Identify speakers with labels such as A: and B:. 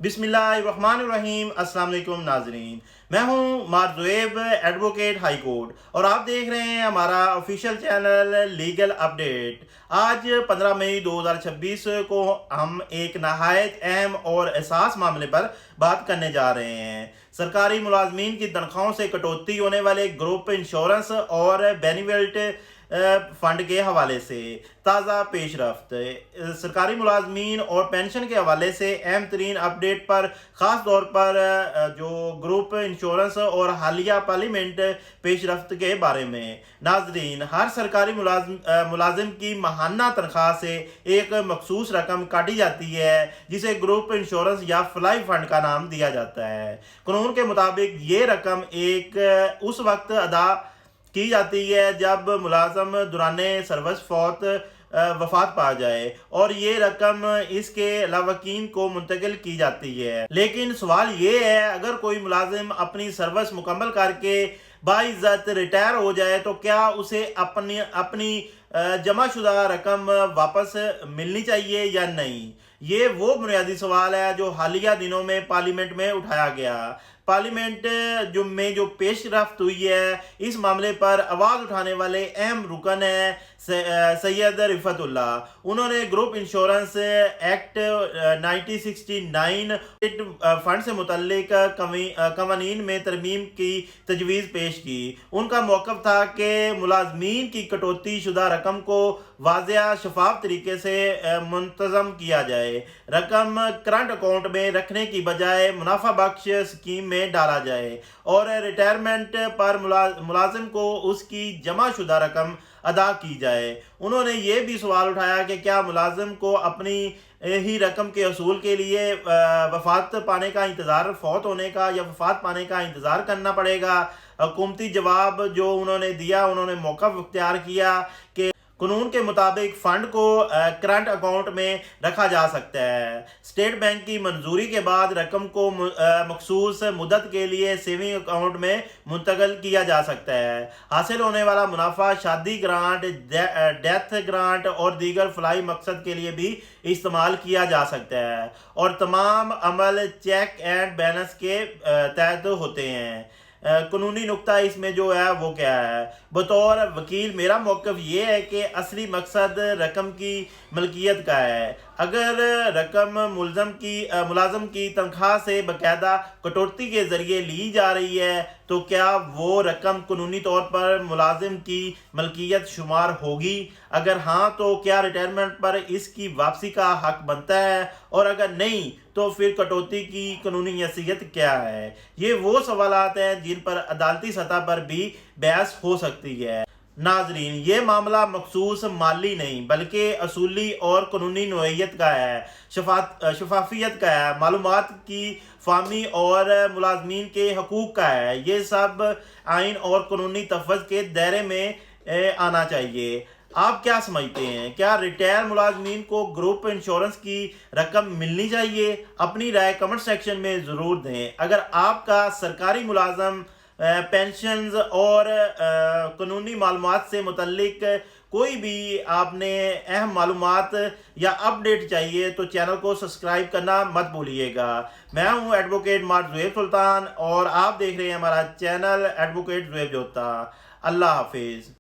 A: बिस्मिल्लाहिर्रहमानिर्रहीम। अस्सलाम वालेकुम नाजरीन, मैं हूं मारजुएब एडवोकेट हाई कोर्ट और आप देख रहे हैं हमारा ऑफिशियल चैनल लीगल अपडेट। आज 15 मई 2026 को हम एक नहायत अहम और एहसास मामले पर बात करने जा रहे हैं। सरकारी मुलाजमीन की तनख्वाहों से कटौती होने वाले ग्रुप इंश्योरेंस और बेनिफिट फंड के हवाले से ताज़ा पेशरफ्त। सरकारी मुलाजमीन और पेंशन के हवाले से अहम तरीन अपडेट पर ख़ास तौर पर जो ग्रुप इंश्योरेंस और हालिया पार्लियामेंट पेशरफ्त के बारे में। नाजरीन, हर सरकारी मुलाजिम की माहाना तनख्वाह से एक मखसूस रकम काटी जाती है जिसे ग्रुप इंश्योरेंस या फ्लाई फंड का नाम दिया जाता है। कानून के मुताबिक ये रकम एक उस वक्त अदा की जाती है जब मुलाजम दौराने सर्विस वफात पा जाए और ये रकम इसके लावाकीन को मुंतकिल की जाती है। लेकिन सवाल ये है, अगर कोई मुलाजिम अपनी सर्विस मुकम्मल करके बाइज्जत रिटायर हो जाए तो क्या उसे अपनी जमाशुदा रकम वापस मिलनी चाहिए या नहीं? ये वो बुनियादी सवाल है जो हालिया दिनों में पार्लियामेंट में उठाया गया। पार्लियामेंट जो पेशरफ्त हुई है, इस मामले पर आवाज़ उठाने वाले अहम रुकन है सैयद रिफतुल्ला। उन्होंने ग्रुप इंश्योरेंस एक्ट 1969 फंड से मुतल्लिक कवानीन में तरमीम की तजवीज़ पेश की। उनका मौक़िफ़ था कि मुलाजमीन की कटौती शुदा रकम को वाज़ेह शफाफ तरीके से मुंतज़म किया जाए। रकम करंट अकाउंट में रखने की बजाय मुनाफा बख्श स्कीम में डाला जाए और रिटायरमेंट पर मुलाजिम को उसकी जमा शुदा रकम अदा की जाए। उन्होंने ये भी सवाल उठाया कि क्या मुलाजिम को अपनी ही रकम के असूल के लिए वफात पाने का इंतज़ार, फौत होने का या वफात पाने का इंतज़ार करना पड़ेगा। हुकूमती जवाब जो उन्होंने दिया, उन्होंने मौक़िफ़ इख्तियार किया कि कानून के मुताबिक फ़ंड को करंट अकाउंट में रखा जा सकता है। स्टेट बैंक की मंजूरी के बाद रकम को मखसूस मुद्दत के लिए सेविंग अकाउंट में मुंतकिल किया जा सकता है। हासिल होने वाला मुनाफा शादी ग्रांट, डेथ ग्रांट और दीगर फलाई मकसद के लिए भी इस्तेमाल किया जा सकता है और तमाम अमल चेक एंड बैलेंस के तहत होते हैं। कानूनी नुक्ता इसमें जो है वो क्या है? बतौर वकील मेरा मौक़िफ़ ये है कि असली मकसद रकम की मलकियत का है। अगर रकम मुलाजम की तनख्वाह से बाकायदा कटौती के ज़रिए ली जा रही है तो क्या वो रकम कानूनी तौर पर मुलाजिम की मलकियत शुमार होगी? अगर हाँ तो क्या रिटायरमेंट पर इसकी वापसी का हक बनता है, और अगर नहीं तो फिर कटौती की कानूनी हैसियत क्या है? ये वो सवालात हैं जिन पर अदालती सतह पर भी बहस हो सकती है। नाजरीन, ये मामला मखसूस माली नहीं बल्कि असूली और कानूनी नोयत का है, शफाफियत का है, मालूमात की फाहमी और मुलाजमीन के हकूक़ का है। ये सब आइन और कानूनी तहफ़्फ़ुज़ के दायरे में आना चाहिए। आप क्या समझते हैं? क्या रिटायर मुलाजमीन को ग्रुप इंश्योरेंस की रकम मिलनी चाहिए? अपनी राय कमेंट सेक्शन में ज़रूर दें। अगर आपका सरकारी मुलाजम पेंशन्स और कानूनी मालूमात से मुतल्लिक कोई भी आपने अहम मालूमात या अपडेट चाहिए तो चैनल को सब्सक्राइब करना मत भूलिएगा। मैं हूं एडवोकेट मारजुएब सुल्तान और आप देख रहे हैं हमारा चैनल एडवोकेट जुएब जोता। अल्लाह हाफिज़।